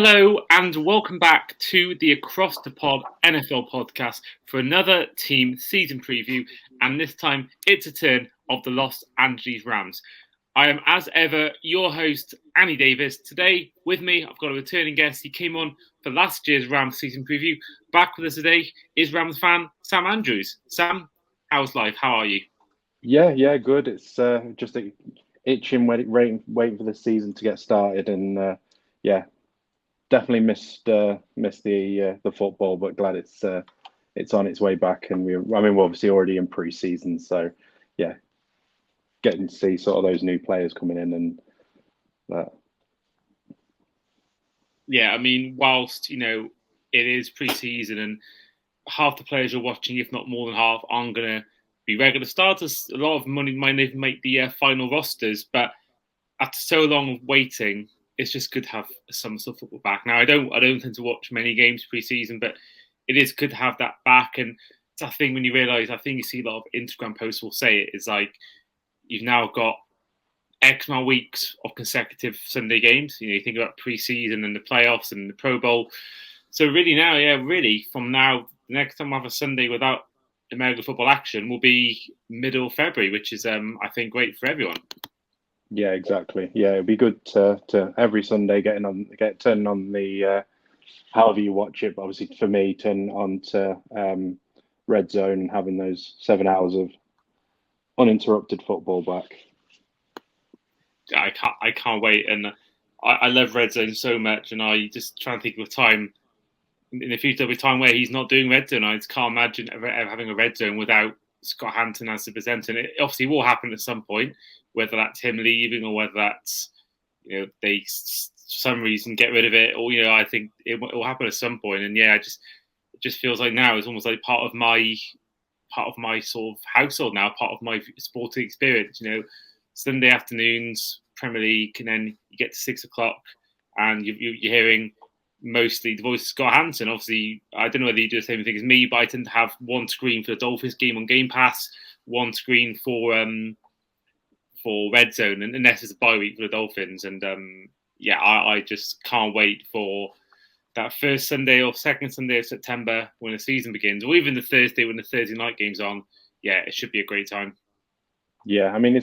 Hello and welcome back to the Across the Pod NFL podcast for another team season preview, and this time it's a turn of the Los Angeles Rams. I am, as ever, your host, Annie Davis. Today, with me, I've got a returning guest. He came on for last year's Rams season preview. Back with us today is Rams fan Sam Andrews. Sam, how's life? How are you? Yeah, good. It's just itching, waiting for the season to get started, and yeah, definitely missed the football, but glad it's on its way back, and we're obviously already in pre-season, so yeah, getting to see sort of those new players coming in and that. Yeah, I mean, whilst, it is pre-season and half the players you're watching, if not more than half, aren't going to be regular starters. A lot of money might even make the final rosters, but after so long of waiting, it's just good to have some sort of football back. Now, I don't tend to watch many games pre-season, but it is good to have that back. And it's that thing when you realise, I think you see a lot of Instagram posts will say it, is like you've now got X amount of weeks of consecutive Sunday games. You think about pre-season and the playoffs and the Pro Bowl. So really now, really from now, the next time we have a Sunday without American football action will be middle of February, which is, I think, great for everyone. Yeah, exactly. Yeah, it'd be good to every Sunday turning on the however you watch it. But obviously, for me, turn on to Red Zone and having those 7 hours of uninterrupted football back. I can't wait, and I love Red Zone so much, and I just try and think of a time in the future. There'll be a time where he's not doing Red Zone. I just can't imagine ever having a Red Zone without Scott Hampton as the presenter. And it obviously will happen at some point, whether that's him leaving or whether that's they for some reason get rid of it, or I think it will happen at some point. And yeah, it just feels like now it's almost like part of my sort of household now, part of my sporting experience. Sunday afternoons, Premier League, and then you get to 6 o'clock, and you're hearing mostly the voice of Scott Hampton. Obviously, I don't know whether you do the same thing as me, but I tend to have one screen for the Dolphins game on Game Pass, one screen for Red Zone, and unless it's a bye week for the Dolphins. And I just can't wait for that first Sunday or second Sunday of September when the season begins, or even the Thursday when the Thursday night game's on. Yeah, it should be a great time. Yeah, I mean,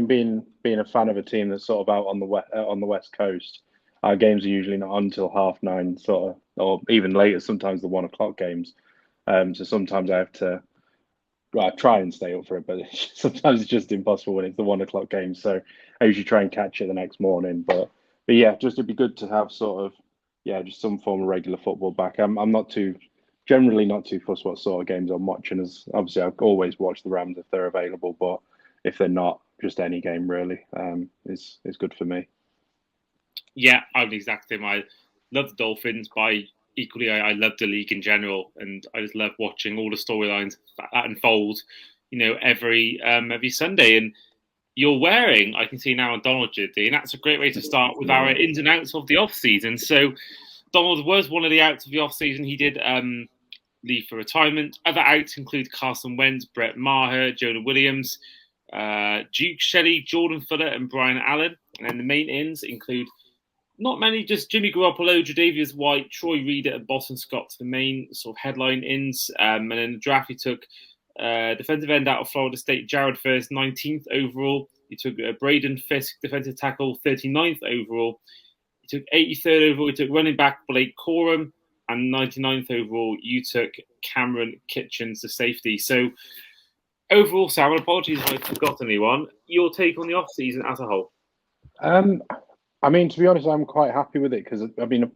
being a fan of a team that's sort of out on the West Coast, our games are usually not until 9:30, sort of, or even later. Sometimes the 1 o'clock games. So sometimes I have to, well, I try and stay up for it, but sometimes it's just impossible when it's the 1 o'clock game. So I usually try and catch it the next morning. But yeah, just it'd be good to have sort of, yeah, just some form of regular football back. I'm generally not too fussed what sort of games I'm watching. As obviously I always watch the Rams if they're available, but if they're not, just any game really is good for me. Yeah, I'm the exact same. I love the Dolphins, but equally I love the league in general, and I just love watching all the storylines that unfold. Every Sunday, and you're wearing, I can see now, a Donald jersey, and that's a great way to start with our ins and outs of the off season. So Donald was one of the outs of the off season. He did leave for retirement. Other outs include Carson Wentz, Brett Maher, Jonah Williams, Duke Shelley, Jordan Fuller, and Brian Allen. And then the main ins include not many, just Jimmy Garoppolo, Tre'Davious White, Troy Reader, and Boston Scott, the main sort of headline ins. And then the draft, he took defensive end out of Florida State, Jared First, 19th overall. He took Braden Fisk, defensive tackle, 39th overall. He took 83rd overall. He took running back Blake Corum, and 99th overall, you took Cameron Kitchens, the safety. So overall, Sam, apologies if I forgot anyone. Your take on the off season as a whole? I mean, to be honest, I'm quite happy with it because I mean,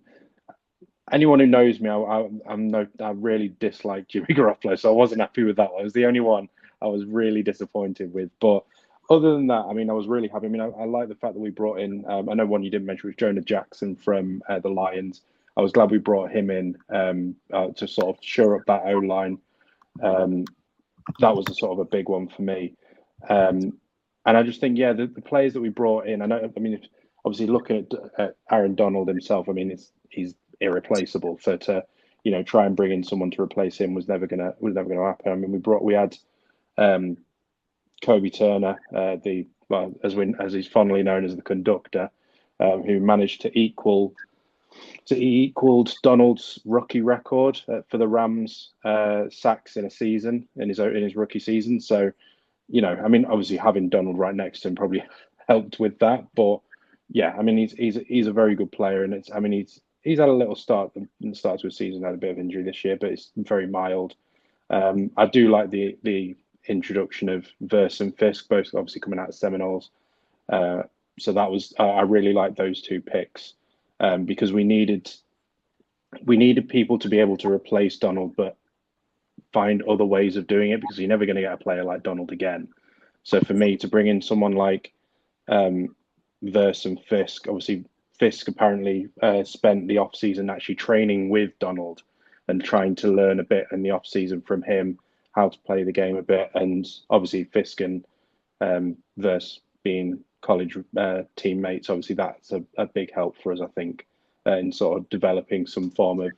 anyone who knows me, I really dislike Jimmy Garoppolo, so I wasn't happy with that one. It was the only one I was really disappointed with. But other than that, I mean, I was really happy. I mean, I like the fact that we brought in. I know one you didn't mention was Jonah Jackson from the Lions. I was glad we brought him in to sort of shore up that O line. That was a sort of a big one for me. And I just think, yeah, the players that we brought in. I mean, obviously looking at Aaron Donald himself, I mean, he's irreplaceable. So to try and bring in someone to replace him was never gonna happen. I mean, we had Kobe Turner, as he's fondly known as the conductor, who managed to equal So he equalled Donald's rookie record for the Rams sacks in a season in his rookie season. So, I mean, obviously having Donald right next to him probably helped with that. But yeah, I mean, he's a very good player, and he's had a little start in the start to his season, had a bit of injury this year, but it's very mild. I do like the introduction of Verse and Fisk, both obviously coming out of Seminoles. Uh, so that was I really like those two picks because we needed people to be able to replace Donald, but find other ways of doing it because you're never going to get a player like Donald again. So for me to bring in someone like Verse and Fisk, obviously Fisk apparently spent the off season actually training with Donald and trying to learn a bit in the off season from him how to play the game a bit, and obviously Fisk and Verse being college teammates, obviously that's a big help for us, I think, in sort of developing some form of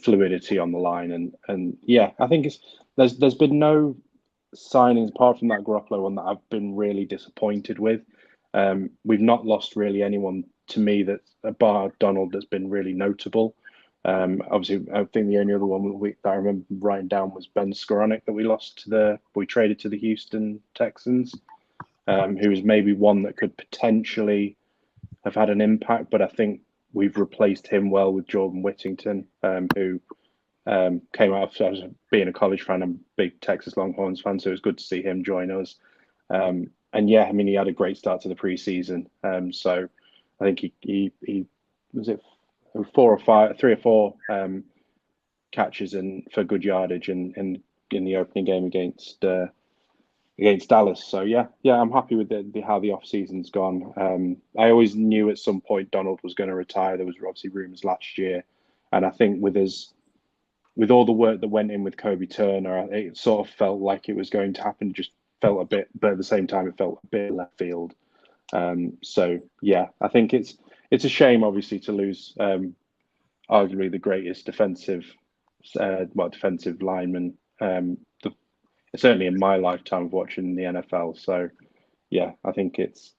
fluidity on the line. And yeah, I think there's been no signings apart from that Garoppolo one that I've been really disappointed with. We've not lost really anyone to me that bar Donald that's been really notable. Obviously, I think the only other one that I remember writing down was Ben Skoranek that we traded to the Houston Texans, who was maybe one that could potentially have had an impact, but I think we've replaced him well with Jordan Whittington, who came out of being a college fan. I'm a big Texas Longhorns fan, so it was good to see him join us. And yeah, I mean, he had a great start to the preseason. So I think he was it 3 or 4 catches and for good yardage in the opening game against Dallas. So yeah, I'm happy with how the off season's gone. I always knew at some point Donald was going to retire. There was obviously rumors last year, and I think with all the work that went in with Kobe Turner, it sort of felt like it was going to happen. Just felt a bit, but at the same time, it felt a bit left field. So yeah, I think it's a shame, obviously, to lose arguably the greatest defensive lineman. Certainly in my lifetime of watching the NFL. So yeah, I think it's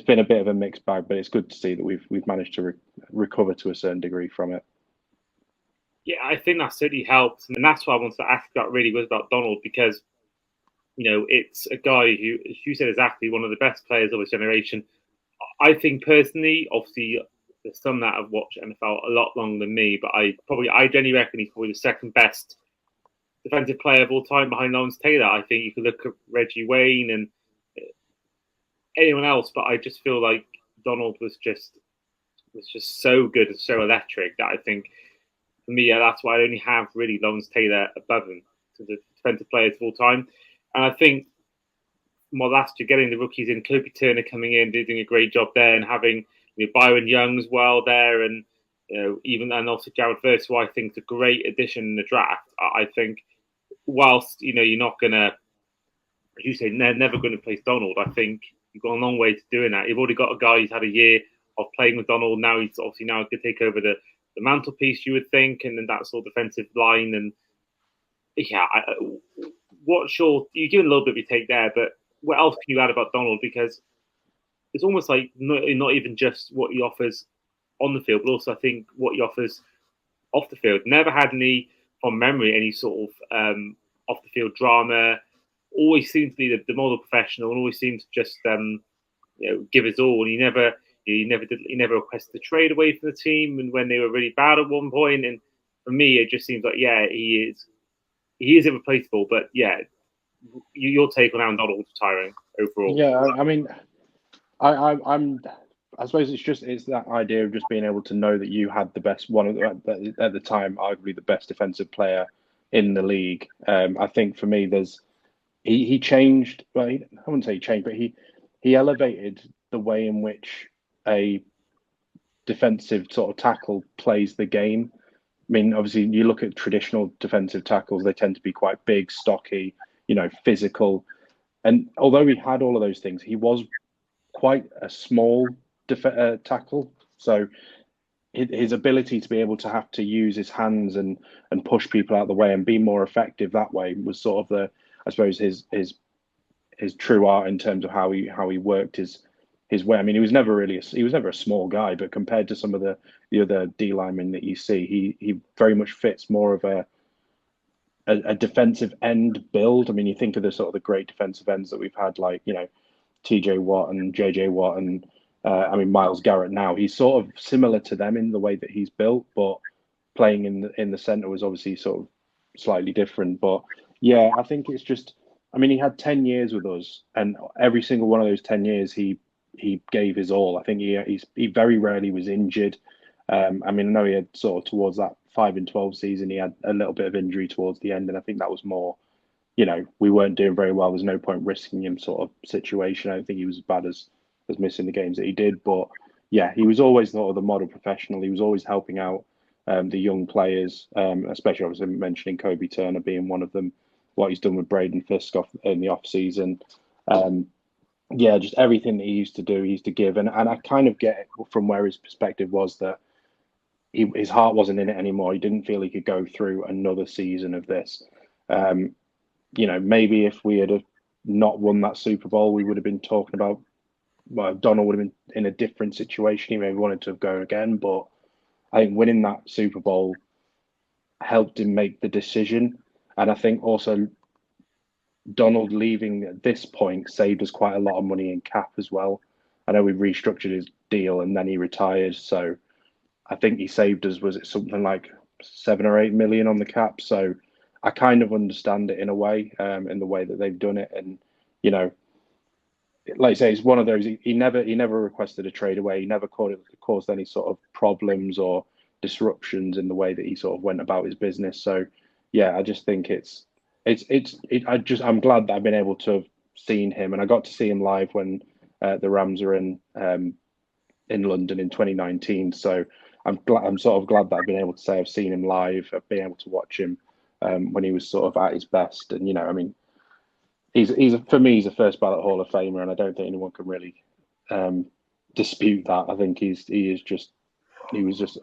been a bit of a mixed bag, but it's good to see that we've managed to recover to a certain degree from it. Yeah, I think that certainly helped, and that's what I wanted to ask about really was about Donald because it's a guy who, as you said exactly, one of the best players of his generation. I think personally, obviously, there's some that have watched NFL a lot longer than me, but I genuinely reckon he's probably the second best defensive player of all time behind Lawrence Taylor. I think you could look at Reggie Wayne and anyone else, but I just feel like Donald was just so good and so electric that I think for me, that's why I only have really Lawrence Taylor above him to the defensive players of all time. And I think last year getting the rookies in, Kobe Turner coming in, doing a great job there, and having Byron Young as well there, and and also Jared Verse, who I think is a great addition in the draft. I think whilst you're not gonna, as you say, never going to replace Donald, I think you've got a long way to doing that. You've already got a guy who's had a year of playing with Donald. Now he's obviously now going to take over the mantelpiece, you would think, and then that sort of defensive line. And yeah, you give a little bit of your take there, but what else can you add about Donald? Because it's almost like not even just what he offers on the field, but also I think what he offers off the field. Never had any, from memory, any sort of off the field drama. Always seemed to be the model professional, and always seemed to just give his all. And he never requested a trade away from the team, and when they were really bad at one point. And for me, it just seems like he is irreplaceable. But yeah, your take on Aaron Donald retiring overall? Yeah, I mean, I suppose it's that idea of just being able to know that you had the best one at the time, arguably the best defensive player in the league. I think for me, he changed. Well, I wouldn't say he changed, but he elevated the way in which a defensive sort of tackle plays the game. I mean, obviously, you look at traditional defensive tackles; they tend to be quite big, stocky, physical. And although he had all of those things, he was quite a small tackle. So his ability to be able to have to use his hands and push people out of the way and be more effective that way was sort of I suppose his true art in terms of how he worked his his way. I mean, he was never a small guy, but compared to some of the other D linemen that you see, he very much fits more of a defensive end build. I mean, you think of the sort of the great defensive ends that we've had, like TJ Watt and JJ Watt, and I mean Myles Garrett. Now he's sort of similar to them in the way that he's built, but playing in the center was obviously sort of slightly different. But yeah, I think it's just. I mean, he had 10 years with us, and every single one of those 10 years, he gave his all. I think he very rarely was injured. I mean, I know he had sort of towards that 5-12 season, he had a little bit of injury towards the end, and I think that was more, we weren't doing very well. There's no point risking him sort of situation. I don't think he was as bad as missing the games that he did, but yeah, he was always sort of the model professional. He was always helping out the young players, especially obviously mentioning Kobe Turner being one of them. What he's done with Braden Fisk in the off season. Yeah, just everything that he used to do, he used to give. And I kind of get it from where his perspective was that his heart wasn't in it anymore. He didn't feel he could go through another season of this. Maybe if we had not won that Super Bowl, we would have been talking about, well, Donald would have been in a different situation. He maybe wanted to go again. But I think winning that Super Bowl helped him make the decision. And I think also Donald leaving at this point saved us quite a lot of money in cap as well. I know we restructured his deal and then he retired. So I think he saved us, was it something like 7 or 8 million on the cap? So I kind of understand it in a way, in the way that they've done it. And, like I say, it's one of those, he never requested a trade away. He never caused any sort of problems or disruptions in the way that he sort of went about his business. So yeah, I just think I'm glad that I've been able to have seen him, and I got to see him live when the Rams are in London in 2019. So I'm sort of glad that I've been able to say I've seen him live. I've been able to watch him when he was sort of at his best, and I mean, for me, he's a first ballot Hall of Famer, and I don't think anyone can really dispute that. I think he was just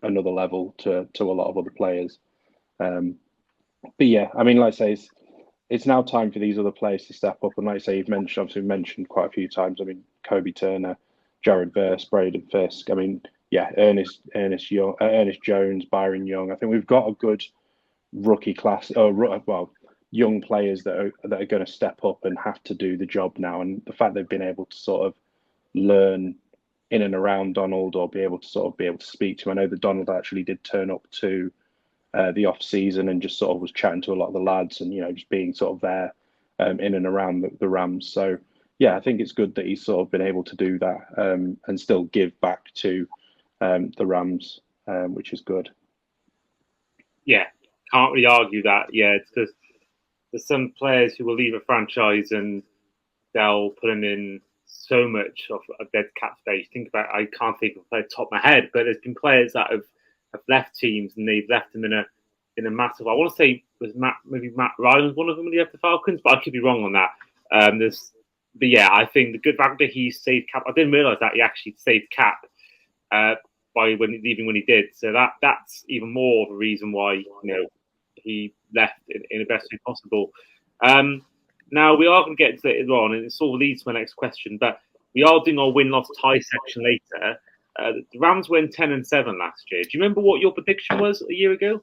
another level to a lot of other players. But yeah, I mean, like I say, it's now time for these other players to step up. And like I say, you've mentioned quite a few times. I mean, Kobe Turner, Jared Verse, Braden Fisk. I mean, yeah, Ernest Jones, Byron Young. I think we've got a good rookie class, young players that are going to step up and have to do the job now. And the fact they've been able to sort of learn in and around Donald, or be able to speak to him. I know that Donald actually did turn up to the off season and just sort of was chatting to a lot of the lads, and just being sort of there in and around the Rams. So yeah, I think it's good that he's sort of been able to do that and still give back to the Rams, which is good. Yeah, can't really argue that. Yeah, it's because there's some players who will leave a franchise and they'll put in so much of their cap space. Think about, I can't think of a player top of my head, but there's been players that have left teams and they've left them in a massive. I want to say Matt Ryan was one of them when he left the Falcons, but I could be wrong on that. But yeah, I think the good fact that he saved cap. I didn't realize that he actually saved cap by leaving when he did. So that's even more of a reason why he left in the best way possible. Now we are going to get into it later on, and it sort of leads to my next question. But we are doing our win-loss tie section later. The Rams went 10-7 last year. Do you remember what your prediction was a year ago?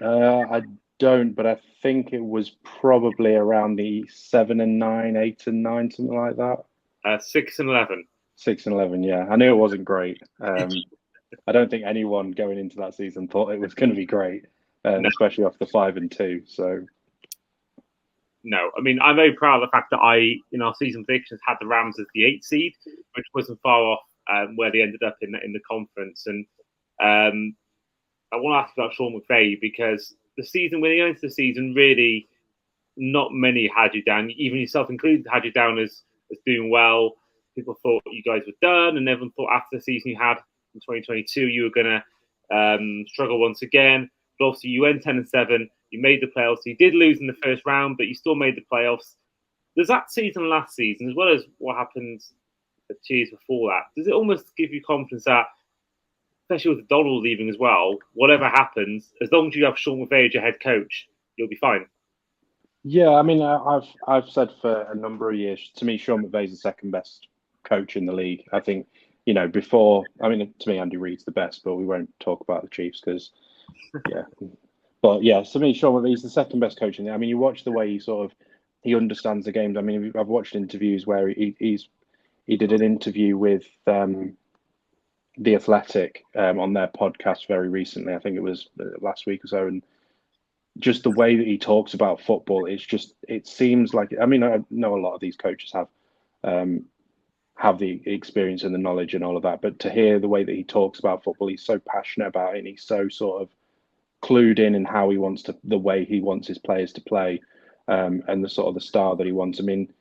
I don't, but I think it was probably around the 7-9, 8-9, something like that. 6-11. 6-11, yeah. I knew it wasn't great. I don't think anyone going into that season thought it was going to be great, no. Especially after 5-2. So. No, I mean, I'm very proud of the fact that in our season predictions, had the Rams as the 8th seed, which wasn't far off where they ended up in the conference. And I want to ask about Sean McVay, because the season, when he went into the season, really not many had you down, even yourself included, had you down as doing well. People thought you guys were done, and everyone thought after the season you had in 2022, you were going to struggle once again. But obviously, you went 10-7. You made the playoffs. You did lose in the first round, but you still made the playoffs. Does that season, last season, as well as what happened the 2 years before that, does it almost give you confidence that, especially with Donald leaving as well, whatever happens, as long as you have Sean McVay as your head coach, you'll be fine? Yeah, I mean, I've said for a number of years, to me, Sean McVay's the second best coach in the league. I think, before, I mean, to me, Andy Reid's the best, but we won't talk about the Chiefs because, yeah. But yeah, to me, Sean McVay's the second best coach in the. I mean, you watch the way he understands the games. I mean, I've watched interviews where he did an interview with the Athletic on their podcast very recently. I think it was last week or so, and just the way that he talks about football, it seems like. I mean, I know a lot of these coaches um, have the experience and the knowledge and all of that, but to hear the way that he talks about football, he's so passionate about it, and he's so sort of clued in how he wants the way he wants his players to play, and the sort of the style that he wants. I mean,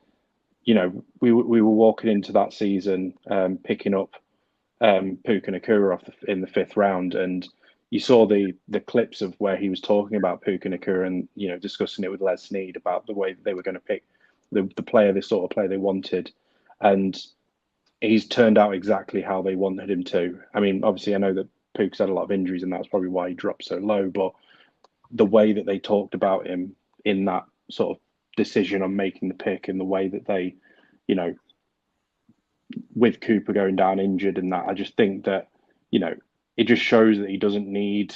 we were walking into that season, picking up Puka Nakua in the fifth round, and you saw the clips of where he was talking about Puka Nakua and discussing it with Les Snead about the way that they were going to pick the player, this sort of player they wanted, and he's turned out exactly how they wanted him to. I mean, obviously, I know that Puka's had a lot of injuries, and that's probably why he dropped so low. But the way that they talked about him in that sort of decision on making the pick, and the way that they, you know, with Cooper going down injured and that, I just think that, it just shows that he doesn't need.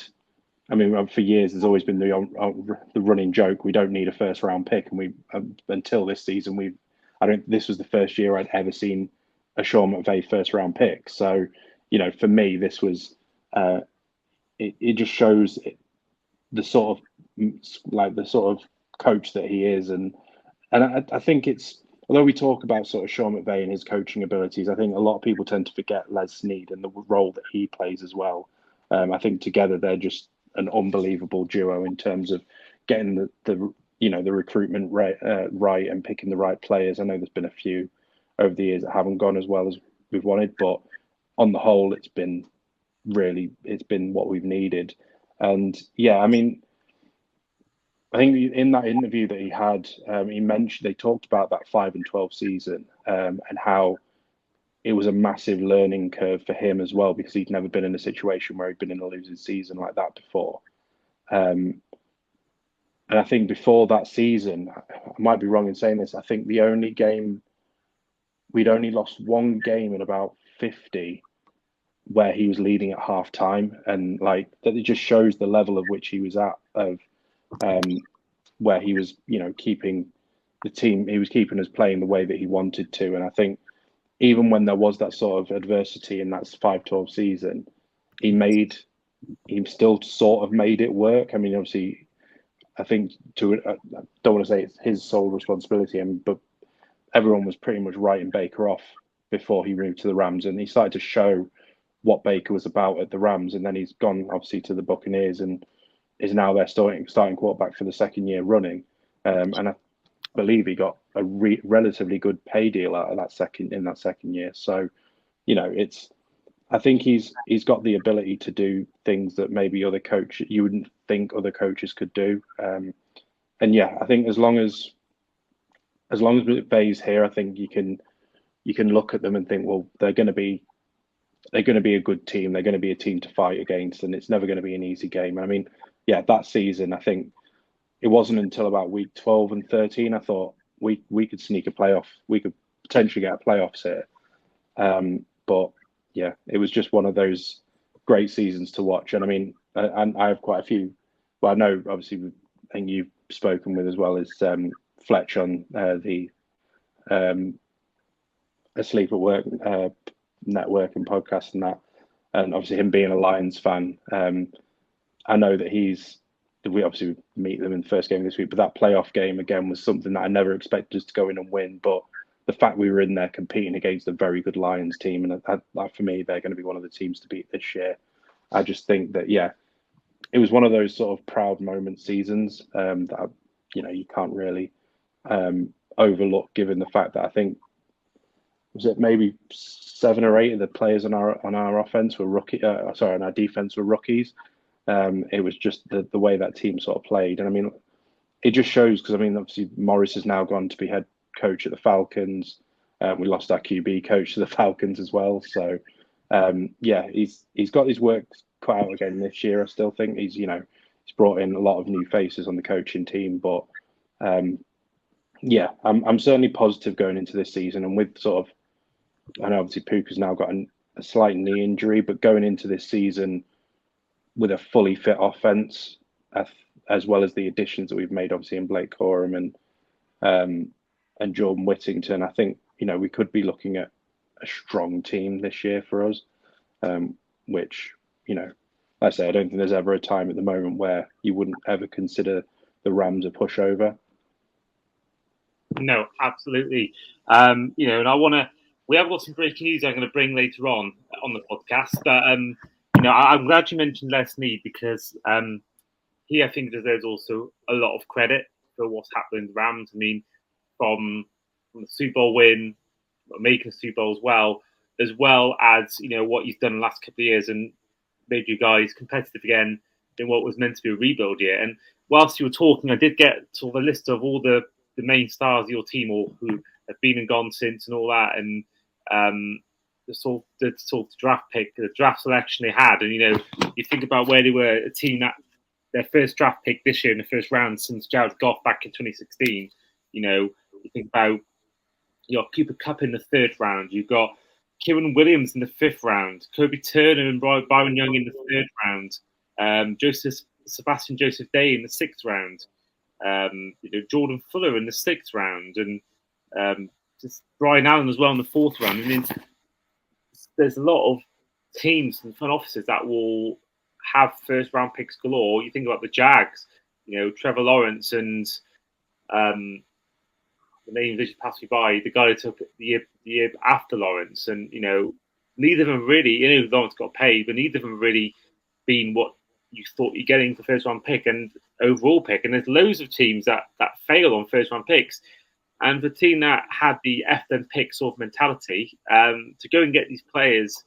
I mean, for years there's always been the running joke: we don't need a first round pick, and we until this season we, I don't. This was the first year I'd ever seen a Sean McVay first round pick. So, for me, this was it just shows the sort of the sort of coach that he is, and I think it's, although we talk about sort of Sean McVay and his coaching abilities, I think a lot of people tend to forget Les Snead and the role that he plays as well. I think together they're just an unbelievable duo in terms of getting the recruitment right and picking the right players. I know there's been a few over the years that haven't gone as well as we've wanted, but on the whole, it's been what we've needed. And yeah, I mean, I think in that interview that he had, he mentioned they talked about that 5-12 season, and how it was a massive learning curve for him as well because he'd never been in a situation where he'd been in a losing season like that before. Um, and I think before that season, I might be wrong in saying this. I think we'd only lost one game in about 50 where he was leading at half time, and like that, it just shows the level of which he was at of um, where he was, keeping the team, he was keeping us playing the way that he wanted to. And I think even when there was that sort of adversity in that 5-12 season, he made, he still sort of made it work. I mean, obviously, I think I don't want to say it's his sole responsibility, but everyone was pretty much writing Baker off before he moved to the Rams, and he started to show what Baker was about at the Rams, and then he's gone obviously to the Buccaneers and is now their starting quarterback for the second year running. And I believe he got a relatively good pay deal out of that second year. So, it's, I think he's got the ability to do things that maybe other coaches, you wouldn't think other coaches could do. And yeah, I think as long as McVay's here, I think you can look at them and think, well, they're going to be a good team. They're going to be a team to fight against, and it's never going to be an easy game. I mean, yeah, that season, I think it wasn't until about week 12 and 13 I thought we could sneak a playoff. We could potentially get a playoffs here. But yeah, it was just one of those great seasons to watch. And I mean, and I have quite a few. Well, I know obviously, I think you've spoken with as well as Fletch on the um, Asleep at Work network and podcast and that. And obviously, him being a Lions fan, I know that we obviously meet them in the first game this week, but that playoff game again was something that I never expected us to go in and win. But the fact we were in there competing against a very good Lions team, and that for me, they're going to be one of the teams to beat this year. I just think that, yeah, it was one of those sort of proud moment seasons that you can't really overlook, given the fact that I think was it maybe 7 or 8 of the players on our offense were on our defense were rookies. It was just the way that team sort of played, and I mean, it just shows because I mean, obviously Morris has now gone to be head coach at the Falcons. We lost our QB coach to the Falcons as well, so yeah, he's got his work cut out again this year. I still think he's brought in a lot of new faces on the coaching team, but Yeah, I'm certainly positive going into this season, and with sort of, I know obviously Puka's now got a slight knee injury, but going into this season with a fully fit offense, as well as the additions that we've made, obviously in Blake Coram and Jordan Whittington, I think we could be looking at a strong team this year for us. Which like I say, I don't think there's ever a time at the moment where you wouldn't ever consider the Rams a pushover. No, absolutely. And we have got some breaking news I'm going to bring later on the podcast. But I'm glad you mentioned Les Snead because he, I think, deserves also a lot of credit for what's happened in the Rams. I mean, from the Super Bowl win, making a Super Bowl as well as what he's done in the last couple of years and made you guys competitive again in what was meant to be a rebuild year. And whilst you were talking, I did get sort of a list of all the main stars of your team or who have been and gone since and all that, and the sort of draft pick, the draft selection they had, and you think about where they were, a team that their first draft pick this year in the first round since Jared Goff back in 2016. You think about Cooper Kupp in the third round. You've got Kieran Williams in the fifth round, Kobe Turner and Byron Young in the third round, Sebastian Joseph Day in the sixth round, Jordan Fuller in the sixth round, and just Brian Allen as well in the fourth round. I mean, there's a lot of teams and front offices that will have first round picks galore. You think about the Jags, Trevor Lawrence and the name just passed me by, the guy who took the year after Lawrence, and neither of them really. Lawrence got paid, but neither of them really been what you thought you're getting for first round pick and overall pick. And there's loads of teams that fail on first round picks. And the team that had the F them pick sort of mentality, to go and get these players,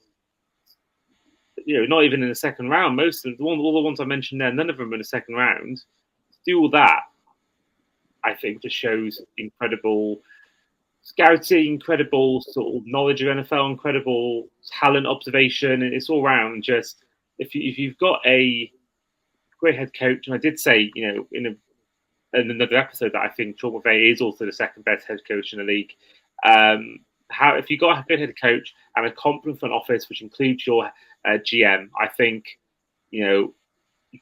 not even in the second round, most of all the ones I mentioned there, none of them in the second round. To do all that, I think just shows incredible scouting, incredible sort of knowledge of NFL, incredible talent, observation, and it's all around. Just if you've got a great head coach, and I did say, in another episode that I think Sean McVay is also the second best head coach in the league. If you've got a good head coach and a competent front office, which includes your GM, I think you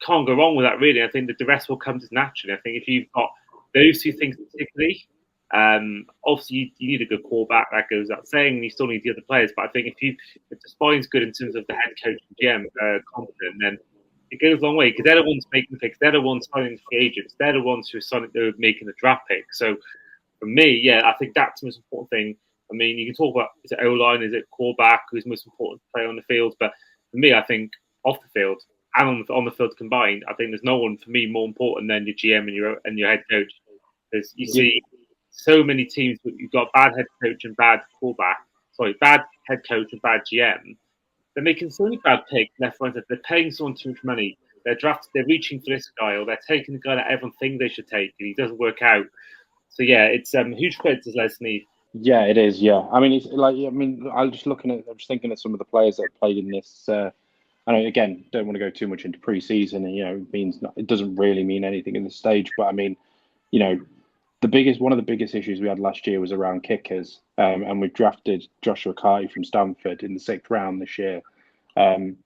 can't go wrong with that. Really, I think that the rest will come just naturally. I think if you've got those two things particularly, obviously you need a good quarterback, that goes without saying, and you still need the other players. But I think if the spine's good in terms of the head coach and GM competent, then it goes a long way because they're the ones making the picks, they're the ones signing the free agents, they're the ones who are making the draft pick. So for me, I think that's the most important thing. I mean, you can talk about, is it O-line, is it quarterback, who's the most important player on the field? But for me, I think off the field and on the field combined, I think there's no one for me more important than your GM and your head coach. Because you see so many teams, you've got bad head coach and bad head coach and bad GM. They're making so many bad picks left, right, they're paying someone too much money. They're reaching for this guy, or they're taking the guy that everyone thinks they should take, and he doesn't work out. So it's huge credit to Les Snead. Yeah, it is. Yeah, I mean, it's like, I'm just thinking of some of the players that played in this. I know, again, don't want to go too much into pre-season, and it doesn't really mean anything in this stage. But I mean, one of the biggest issues we had last year was around kickers, and we drafted Joshua Carty from Stanford in the sixth round this year, and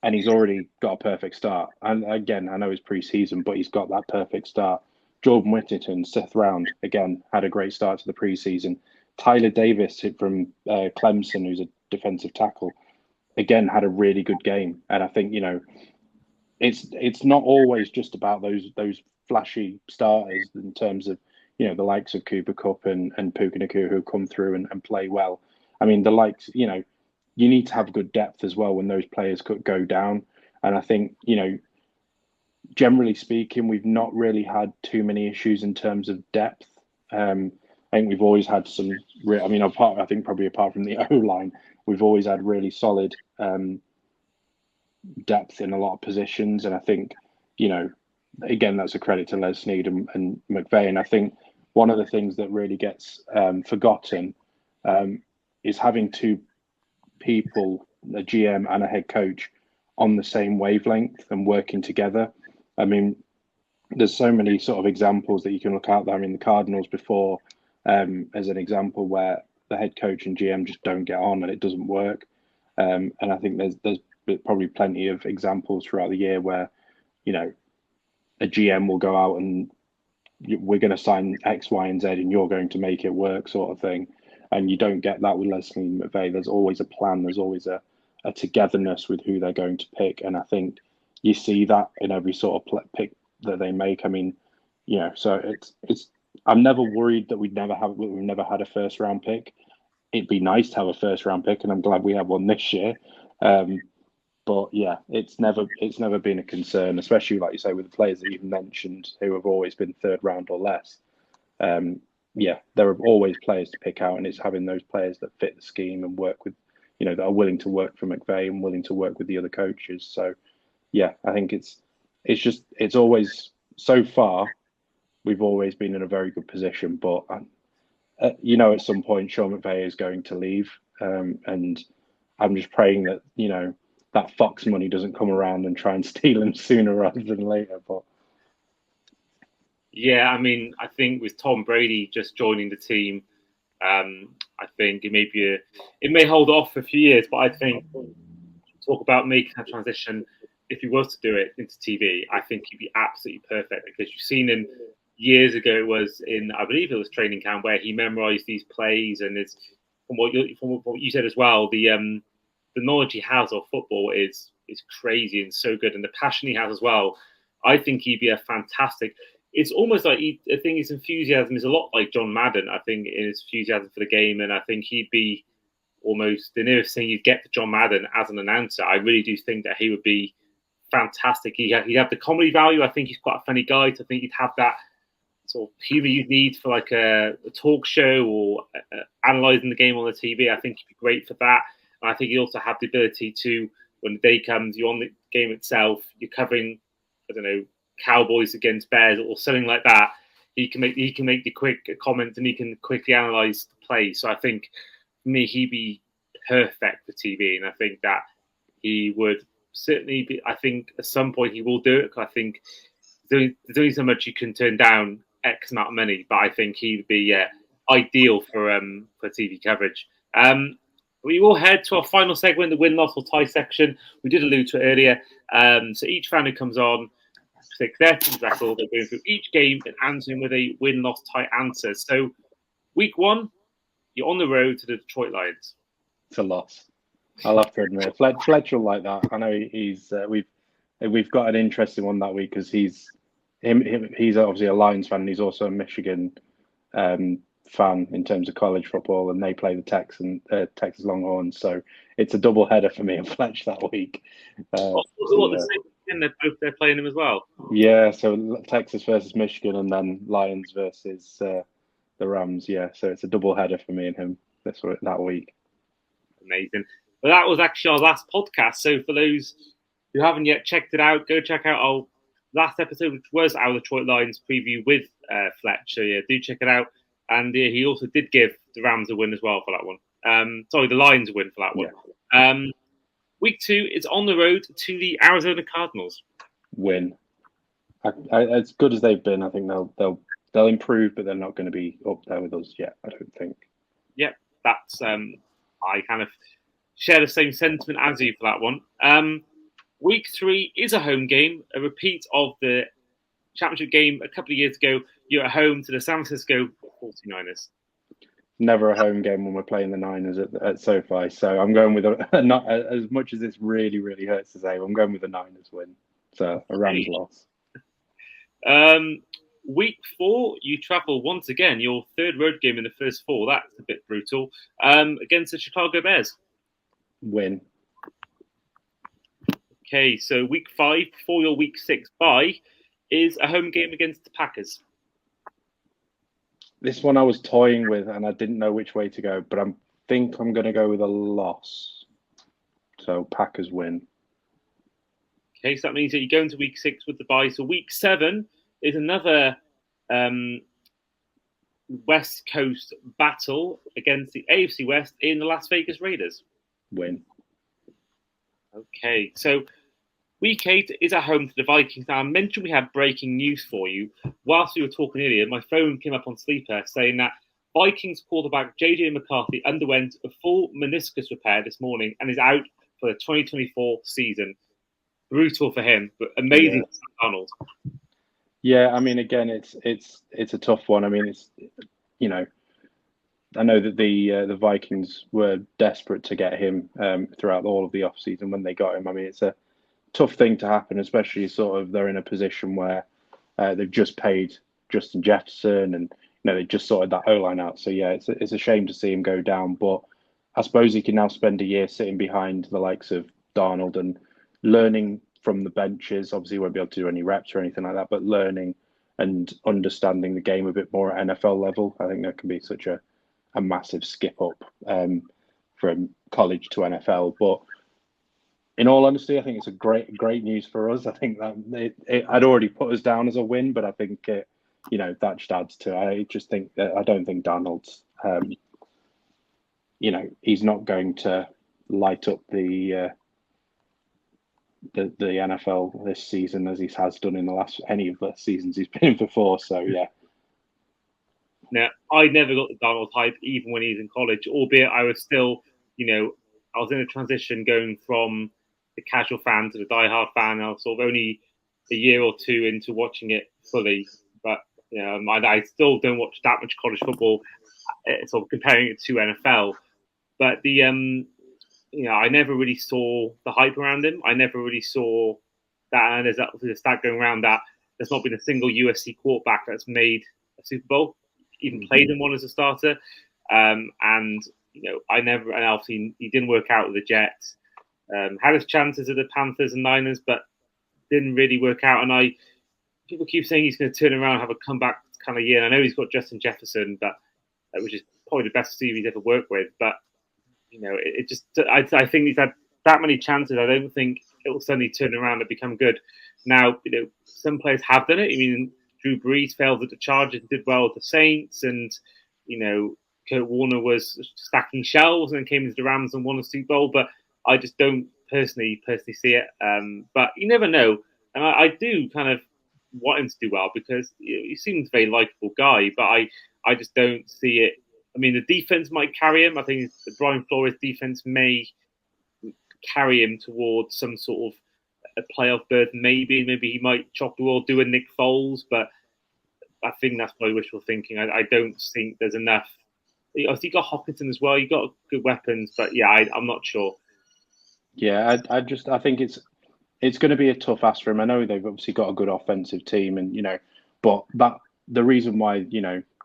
he's already got a perfect start. And again, I know it's pre-season, but he's got that perfect start. Jordan Whittington, sixth round, again, had a great start to the pre-season. Tyler Davis from Clemson, who's a defensive tackle, again had a really good game. And I think it's not always just about those flashy starters in terms of the likes of Cooper Kupp and Puka Nacua who come through and play well. I mean, the likes, you need to have good depth as well when those players could go down. And I think generally speaking, we've not really had too many issues in terms of depth. I think we've always had some. I think probably apart from the O line, we've always had really solid depth in a lot of positions. And I think, again, that's a credit to Les Snead and McVay. And I think one of the things that really gets forgotten is having two people, a GM and a head coach, on the same wavelength and working together. I mean, there's so many sort of examples that you can look out there. I mean, the Cardinals before, as an example, where the head coach and GM just don't get on and it doesn't work. And I think there's probably plenty of examples throughout the year where, you know, a GM will go out and we're going to sign X, Y, and Z, and you're going to make it work, sort of thing. And you don't get that with Leslie McVay. There's always a plan. There's always a togetherness with who they're going to pick, and I think you see that in every sort of pick that they make. I mean, you know, so it's. I'm never worried that we've never had a first round pick. It'd be nice to have a first round pick, and I'm glad we have one this year. But yeah, it's never been a concern, especially like you say with the players that you've mentioned who have always been third round or less. Yeah, there are always players to pick out, and it's having those players that fit the scheme and work with, you know, that are willing to work for McVay and willing to work with the other coaches. So yeah, I think it's always, so far we've always been in a very good position, but you know, at some point Sean McVay is going to leave, and I'm just praying that, you know, that Fox money doesn't come around and try and steal him sooner rather than later. But Yeah, I mean, I think with Tom Brady just joining the team, I think it may hold off for a few years, but I think talk about making that transition. If he was to do it into TV, I think he'd be absolutely perfect because you've seen him years ago. It was I believe it was training camp where he memorized these plays, and it's from what you said as well. The knowledge he has of football is crazy and so good, and the passion he has as well. I think he'd be a fantastic. It's almost like I think his enthusiasm is a lot like John Madden. I think in his enthusiasm for the game, and I think he'd be almost the nearest thing you'd get to John Madden as an announcer. I really do think that he would be fantastic. He'd have the comedy value. I think he's quite a funny guy. So I think he'd have that sort of humor you'd need for like a talk show or analysing the game on the TV. I think he'd be great for that. And I think he also have the ability to, when the day comes, you're on the game itself, you're covering, I don't know, Cowboys against Bears or something like that. He can make the quick comment and he can quickly analyse the play. So I think for me, he'd be perfect for TV, and I think that he would certainly be. I think at some point he will do it. I think there's only so much you can turn down X amount of money, but I think he'd be ideal for TV coverage. We will head to our final segment, the win, loss, or tie section. We did allude to it earlier. So each fan who comes on six their team's record. They're going through each game and answering with a win, loss, tie answer. So week one, you're on the road to the Detroit Lions. it's a loss. I'll have to admit, Fletch will like that. I know he's we've got an interesting one that week because he's obviously a Lions fan and he's also a Michigan fan in terms of college football, and they play the Texas Longhorns. So it's a double header for me and Fletch that week. They're playing them as well. Yeah, so Texas versus Michigan, and then Lions versus the Rams. Yeah, so it's a double header for me and him that week. Amazing. Well, that was actually our last podcast. So for those who haven't yet checked it out, go check out our last episode, which was our Detroit Lions preview with Fletch. So yeah, do check it out. And he also did give the Rams a win as well for that one. The Lions a win for that one. Yeah. Week two is on the road to the Arizona Cardinals. Win. As good as they've been, I think they'll improve, but they're not going to be up there with us yet, I don't think. Yep, that's I kind of share the same sentiment as you for that one. Week three is a home game, a repeat of the championship game a couple of years ago. You're at home to the San Francisco 49ers. Never a home game when we're playing the Niners at SoFi. So I'm going with not as much as this really, really hurts to say. I'm going with the Niners win. So a Rams loss. Week four, you travel once again. Your third road game in the first four. That's a bit brutal. Against the Chicago Bears. Win. Okay, so week five, before your week six bye, is a home game against the Packers. This one I was toying with and I didn't know which way to go, but I think I'm going to go with a loss. So Packers win. Okay, so that means that you go into week six with the bye. So week seven is another West Coast battle against the AFC West in the Las Vegas Raiders. Win. Okay, so Week 8 is at home to the Vikings. Now, I mentioned we had breaking news for you. Whilst we were talking earlier, my phone came up on Sleeper saying that Vikings quarterback JJ McCarthy underwent a full meniscus repair this morning and is out for the 2024 season. Brutal for him, but amazing for Donald. Yeah, I mean, again, it's a tough one. I mean, it's I know that the Vikings were desperate to get him throughout all of the off season when they got him. I mean, it's a tough thing to happen, especially sort of they're in a position where they've just paid Justin Jefferson and they just sorted that O-line out. So yeah, it's a shame to see him go down, but I suppose he can now spend a year sitting behind the likes of Darnold and learning from the benches. Obviously, he won't be able to do any reps or anything like that, but learning and understanding the game a bit more at NFL level. I think that can be such a massive skip up from college to NFL. But in all honesty, I think it's a great news for us. I think that it had already put us down as a win, but I think that just adds to it. I just think that I don't think Donald's, he's not going to light up the NFL this season as he has done in any of the seasons he's been in before. So yeah. Now, I never got the Donald hype, even when he was in college, albeit I was still, I was in a transition going from the casual fan to the diehard fan. I was sort of only a year or two into watching it fully, but I still don't watch that much college football, sort of comparing it to NFL. But I never really saw the hype around him. I never really saw that, and there's a stat going around that there's not been a single USC quarterback that's made a Super Bowl, even played in one as a starter. And obviously he didn't work out with the Jets. Had his chances at the Panthers and Niners, but didn't really work out. And people keep saying he's going to turn around and have a comeback kind of year. And I know he's got Justin Jefferson, but which is probably the best receiver he's ever worked with. But I think he's had that many chances. I don't think it will suddenly turn around and become good. Now, some players have done it. I mean, Drew Brees failed at the Chargers and did well with the Saints, and Kurt Warner was stacking shelves and then came into the Rams and won a Super Bowl. But I just don't personally see it. But you never know, and I do kind of want him to do well because he seems a very likable guy. But I just don't see it. I mean, the defense might carry him. I think the Brian Flores defense may carry him towards some sort of a playoff berth. Maybe he might chop the world, do a Nick Foles, but I think that's my wishful thinking. I don't think there's enough. I think you got Hockenson as well. You got good weapons, but yeah, I'm not sure. Yeah, I think it's going to be a tough ask for him. I know they've obviously got a good offensive team, and but the reason why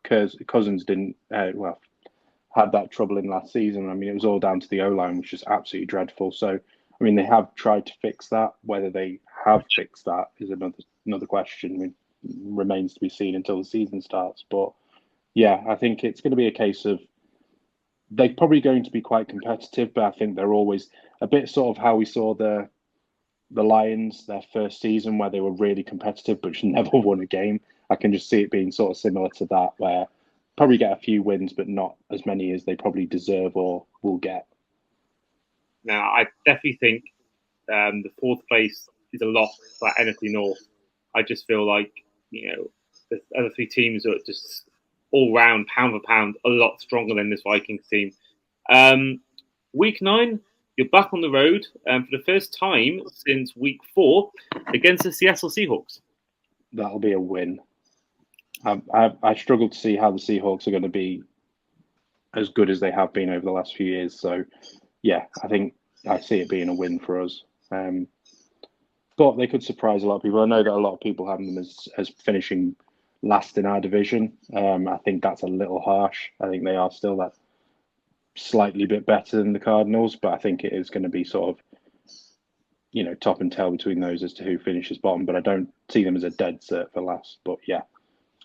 Cousins didn't had that trouble in last season. I mean, it was all down to the O-line, which is absolutely dreadful. So, I mean, they have tried to fix that. Whether they have fixed that is another question. It remains to be seen until the season starts. But yeah, I think it's going to be a case of they're probably going to be quite competitive, but I think they're always a bit sort of how we saw the Lions their first season, where they were really competitive but just never won a game. I can just see it being sort of similar to that, where probably get a few wins, but not as many as they probably deserve or will get. Now, I definitely think the fourth place is a loss for NFC North. I just feel like, the other three teams are just all round, pound for pound, a lot stronger than this Vikings team. Week 9, you're back on the road for the first time since week 4 against the Seattle Seahawks. That'll be a win. I struggle to see how the Seahawks are going to be as good as they have been over the last few years. So, yeah, I think I see it being a win for us. But they could surprise a lot of people. I know that a lot of people have them as finishing last in our division. I think that's a little harsh. I think they are still that slightly bit better than the Cardinals, but I think it is going to be sort of, top and tail between those as to who finishes bottom. But I don't see them as a dead cert for last. But yeah,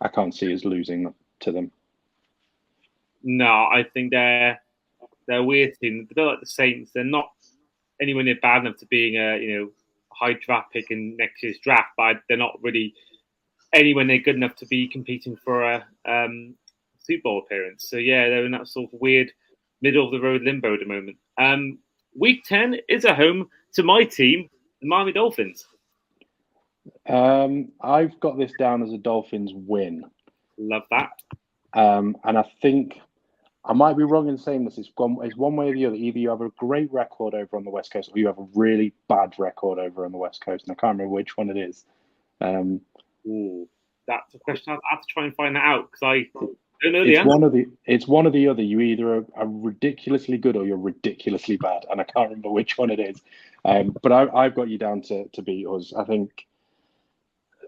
I can't see us losing to them. No, I think they're a weird team. They're like the Saints. They're not anywhere near bad enough to being a high draft pick in next year's draft, but they're not really anywhere near good enough to be competing for a Super Bowl appearance. So yeah, they're in that sort of weird middle of the road limbo at the moment. Week 10 is a home to my team, the Miami Dolphins. I've got this down as a Dolphins win. Love that. And I think I might be wrong in saying this. It's one way or the other. Either you have a great record over on the West Coast, or you have a really bad record over on the West Coast. And I can't remember which one it is. Ooh, that's a question. I have to try and find that out because I don't know the answer. It's one or the other. You either are ridiculously good or you're ridiculously bad, and I can't remember which one it is. But I've got you down to beat us. I think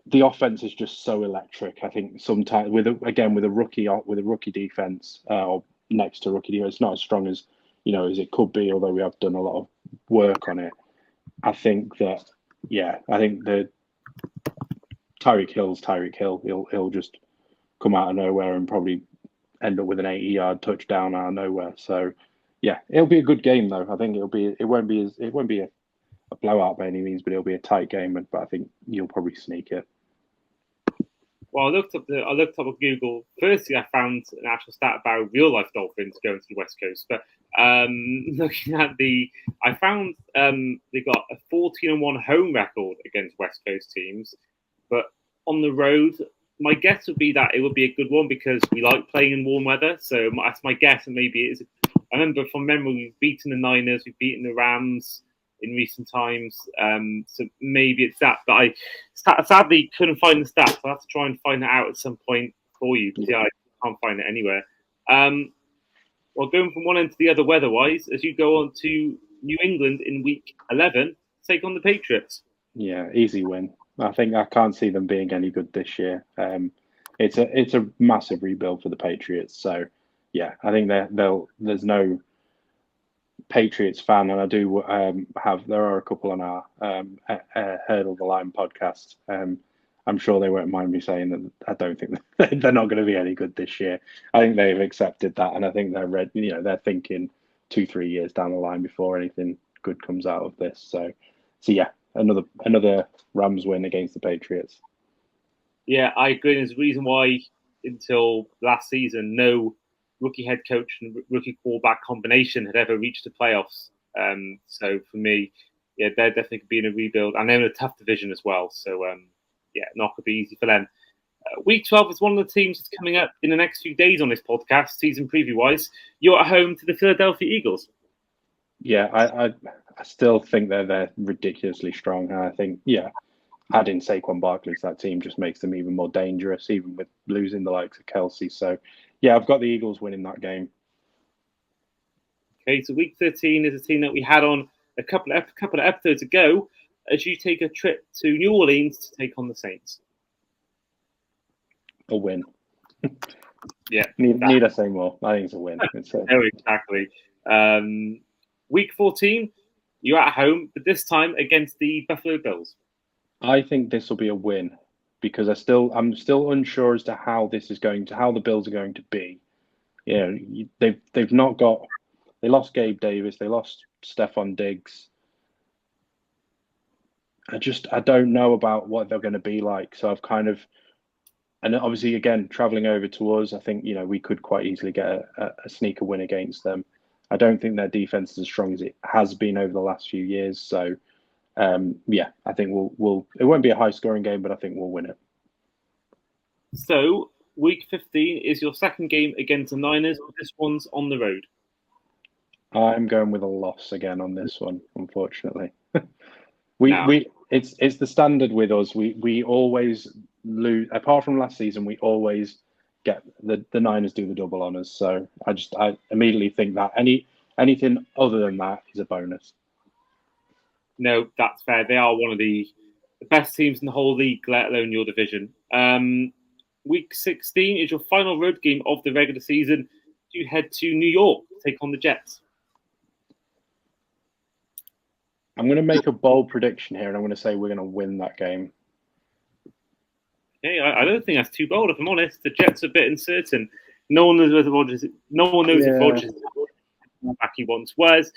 the offense is just so electric. I think sometimes with a rookie defense or next to rookie defense, it's not as strong as as it could be. Although we have done a lot of work on it. I think that the Tyreek Hill's Tyreek Hill. He'll just come out of nowhere and probably end up with an 80-yard touchdown out of nowhere. So yeah, it'll be a good game though. I think it won't be a blowout by any means, but it'll be a tight game. But I think you'll probably sneak it. Well, I looked up on Google. Firstly, I found an actual stat about real life Dolphins going to the West Coast. But looking at I found they got a 14-1 home record against West Coast teams. But on the road, my guess would be that it would be a good one because we like playing in warm weather. So that's my guess, and maybe it is. I remember from memory, we've beaten the Niners, we've beaten the Rams in recent times. So maybe it's that. But I sadly couldn't find the stats. I'll have to try and find that out at some point for you because I can't find it anywhere. Well, going from one end to the other weather-wise, as you go on to New England in Week 11, take on the Patriots. Yeah, easy win. I think I can't see them being any good this year. It's a massive rebuild for the Patriots. So yeah, I think there's no Patriots fan, and I do there are a couple on our Hurdle the Line podcast. I'm sure they won't mind me saying that I don't think they're not going to be any good this year. I think they've accepted that, and I think they're thinking 2-3 years down the line before anything good comes out of this. So yeah, another Rams win against the Patriots. Yeah, I agree. There's a reason why until last season, no rookie head coach and rookie quarterback combination had ever reached the playoffs. So for me, yeah, they're definitely being a rebuild, and they're in a tough division as well. So yeah, not going to be easy for them. Week 12 is one of the teams that's coming up in the next few days on this podcast, season preview-wise. You're at home to the Philadelphia Eagles. Yeah, I still think they're ridiculously strong. And I think, adding Saquon Barkley to that team just makes them even more dangerous, even with losing the likes of Kelsey. So, yeah, I've got the Eagles winning that game. Okay, so Week 13 is a team that we had on a couple of episodes ago as you take a trip to New Orleans to take on the Saints. A win. Yeah. Need I say more? I think it's a win. No, exactly. Week 14, you're at home, but this time against the Buffalo Bills. I think this will be a win because I'm still unsure as to how the Bills are going to be. They've not got. They lost Gabe Davis. They lost Stephon Diggs. I don't know about what they're going to be like. So I've kind of, and obviously again traveling over to us, I think we could quite easily get a sneaker win against them. I don't think their defense is as strong as it has been over the last few years. So, I think it won't be a high scoring game, but I think we'll win it. So, Week 15 is your second game against the Niners. This one's on the road. I'm going with a loss again on this one, unfortunately. It's the standard with us. We always lose. Apart from last season, we always get the Niners do the double on us. So I immediately think that anything other than that is a bonus. No, that's fair. They are one of the best teams in the whole league, let alone your division. Week 16 is your final road game of the regular season. You head to New York to take on the Jets. I'm going to make a bold prediction here, and I'm going to say we're going to win that game. Okay, I don't think that's too bold, if I'm honest. The Jets are a bit uncertain. No one knows whether Rodgers. No one knows if Rodgers is back he once was.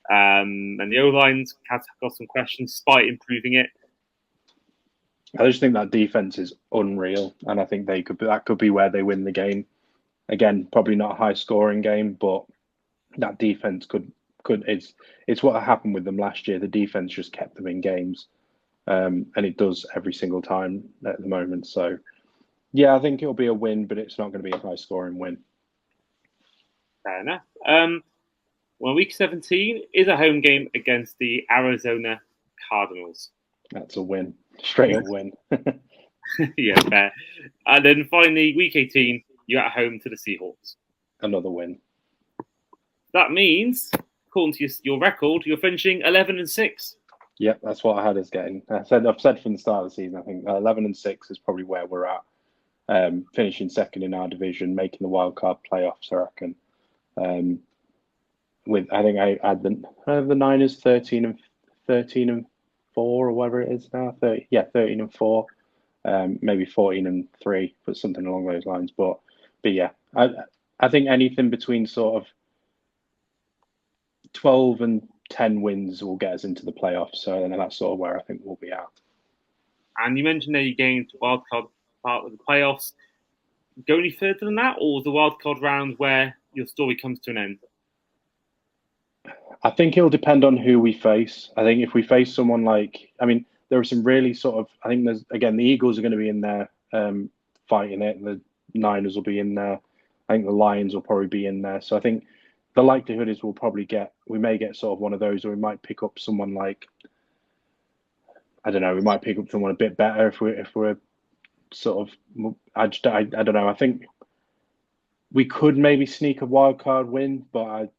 And the O-line's has got some questions, despite improving it. I just think that defense is unreal, and I think that could be where they win the game. Again, probably not a high-scoring game, but that defense could it's what happened with them last year. The defense just kept them in games, and it does every single time at the moment. So yeah, I think it'll be a win, but it's not going to be a high scoring win. Fair enough. Well, week 17 is a home game against the Arizona Cardinals. That's a win, straight up win. Yeah, fair. And then finally, week 18, you're at home to the Seahawks. Another win. That means, according to your record, you're finishing 11-6. Yep, that's what I had as getting. I've said from the start of the season, I think 11-6 is probably where we're at. Finishing second in our division, making the wild card playoffs, I reckon. I think I had the Niners 13-4 or whatever it is now. 13-4, maybe 14-3, but something along those lines. But yeah, I think anything between sort of 12 and 10 wins will get us into the playoffs. So then that's sort of where I think we'll be at. And you mentioned that you're getting to wild card part of the playoffs. Go any further than that, or the wild card round where your story comes to an end? I think it'll depend on who we face. I think if we face someone there are some really sort of, I think the Eagles are going to be in there fighting it. The Niners will be in there. I think the Lions will probably be in there. So I think the likelihood is we may get sort of one of those, or we might pick up someone like, I don't know, we might pick up someone a bit better if we're sort of, I don't know. I think we could maybe sneak a wild card win, but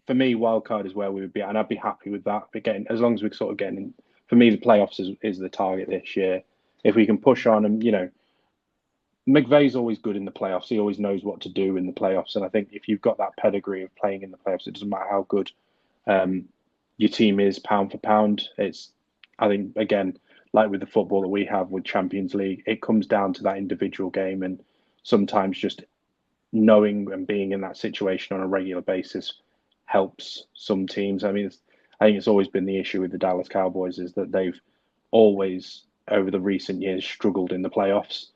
for me, wild card is where we would be, and I'd be happy with that. But again, as long as we're sort of getting in, for me, the playoffs is the target this year. If we can push on, and McVay's always good in the playoffs. He always knows what to do in the playoffs, and I think if you've got that pedigree of playing in the playoffs, it doesn't matter how good your team is pound for pound. I think again, like with the football that we have with Champions League, it comes down to that individual game, and sometimes just knowing and being in that situation on a regular basis helps some teams. I mean, I think it's always been the issue with the Dallas Cowboys is that they've always, over the recent years, struggled in the playoffs,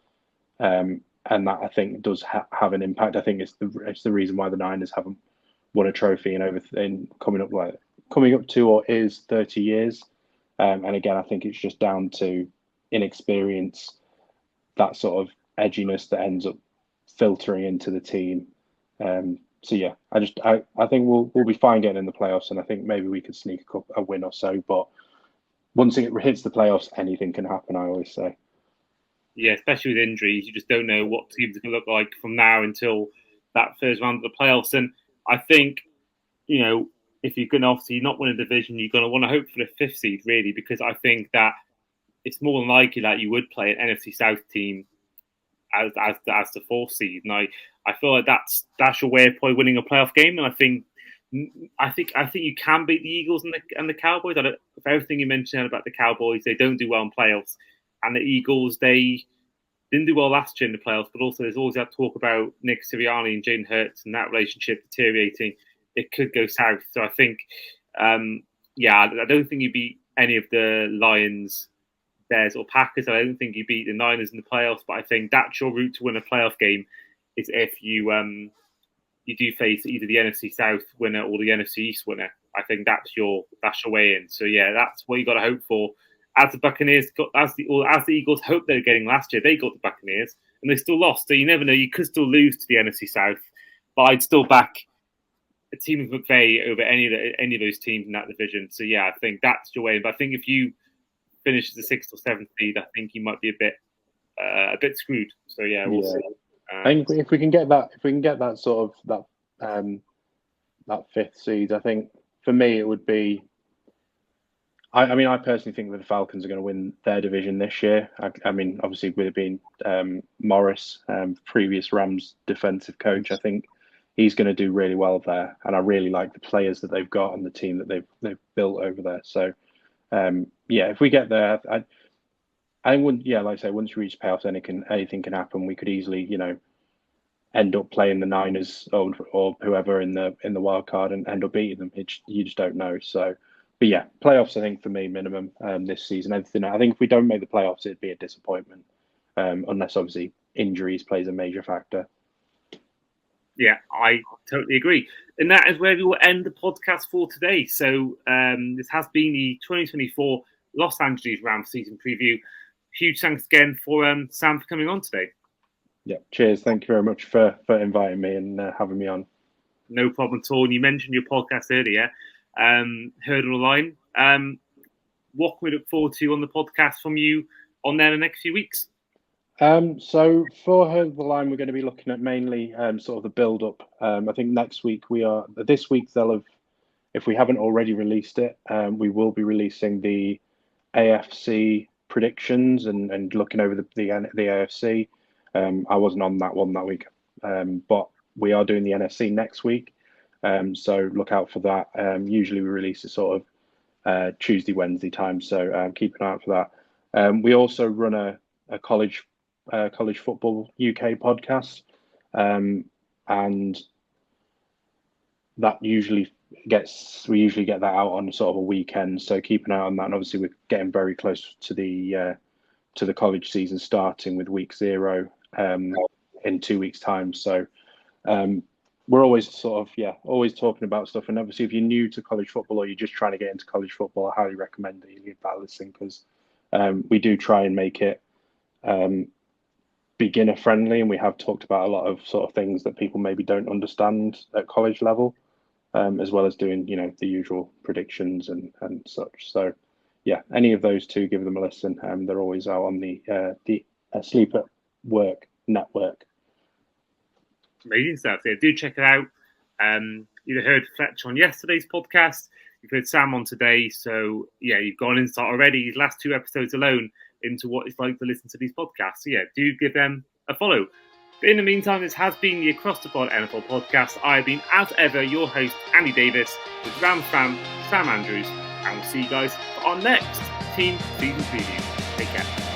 and that I think does have an impact. I think it's the reason why the Niners haven't won a trophy in coming up to or is 30 years. And again, I think it's just down to inexperience, that sort of edginess that ends up filtering into the team. So yeah, I think we'll be fine getting in the playoffs, and I think maybe we could sneak a win or so. But once it hits the playoffs, anything can happen. I always say. Yeah, especially with injuries, you just don't know what teams are going to look like from now until that first round of the playoffs. And I think, if you're going to obviously not win a division, you're going to want to hope for the fifth seed, really, because I think that it's more than likely that you would play an NFC South team as the fourth seed. And I feel like that's your way of probably winning a playoff game. And I think you can beat the Eagles and the Cowboys. For everything you mentioned about the Cowboys, they don't do well in playoffs, and the Eagles, they didn't do well last year in the playoffs. But also, there's always that talk about Nick Sirianni and Jalen Hurts and that relationship deteriorating. It could go south. So I think, I don't think you beat any of the Lions, Bears, or Packers. I don't think you beat the Niners in the playoffs. But I think that's your route to win a playoff game is if you do face either the NFC South winner or the NFC East winner. I think that's your way in. So yeah, that's what you got to hope for. As the Buccaneers as the Eagles hoped they were getting last year, they got the Buccaneers and they still lost. So you never know. You could still lose to the NFC South, but I'd still back a team of McVay over any of those teams in that division. So yeah, I think that's your way. But I think if you finish as the sixth or seventh seed, I think you might be a bit screwed. So yeah, we'll see. I think if we can get that sort of that fifth seed, I think for me it would be. I mean, I personally think that the Falcons are going to win their division this year. I mean, obviously, with it being Morris, previous Rams defensive coach, I think he's going to do really well there. And I really like the players that they've got and the team that they've built over there. So, if we get there, I think, like I say, once you reach playoffs, anything can happen. We could easily, end up playing the Niners or whoever in the wild card and end up beating them. You just don't know. So. But yeah, playoffs, I think, for me, minimum this season. I think if we don't make the playoffs, it'd be a disappointment, unless, obviously, injuries plays a major factor. Yeah, I totally agree. And that is where we will end the podcast for today. So this has been the 2024 Los Angeles Rams season preview. Huge thanks again for Sam for coming on today. Yeah, cheers. Thank you very much for inviting me and having me on. No problem at all. And you mentioned your podcast earlier, Hurdle Line. What can we look forward to on the podcast from you on there in the next few weeks? So for Hurdle the Line, we're going to be looking at mainly sort of the build up. I think next week this week they'll have, if we haven't already released it, we will be releasing the AFC predictions and looking over the AFC. I wasn't on that one that week, but we are doing the NFC next week. So look out for that. Usually we release it sort of Tuesday, Wednesday time. So keep an eye out for that. We also run a college football UK podcast, and that we usually get that out on sort of a weekend. So keep an eye on that. And obviously we're getting very close to the college season starting with week 0 in 2 weeks' time. So we're always always talking about stuff. And obviously, if you're new to college football or you're just trying to get into college football, I highly recommend that you give that a listen, because we do try and make it beginner friendly, and we have talked about a lot of sort of things that people maybe don't understand at college level, as well as doing the usual predictions and such. So yeah, any of those two, give them a listen. They're always out on the Sleep at Work network. Amazing stuff. Yeah, do check it out. You heard Fletch on yesterday's podcast. You've heard Sam on today. So yeah, you've got an insight already, these last 2 episodes alone, into what it's like to listen to these podcasts. So yeah, do give them a follow. But in the meantime, this has been the Across the Pod NFL podcast. I've been, as ever, your host, Andy Davis, with Rams fan Sam Andrews, and we'll see you guys for our next team season preview. Take care.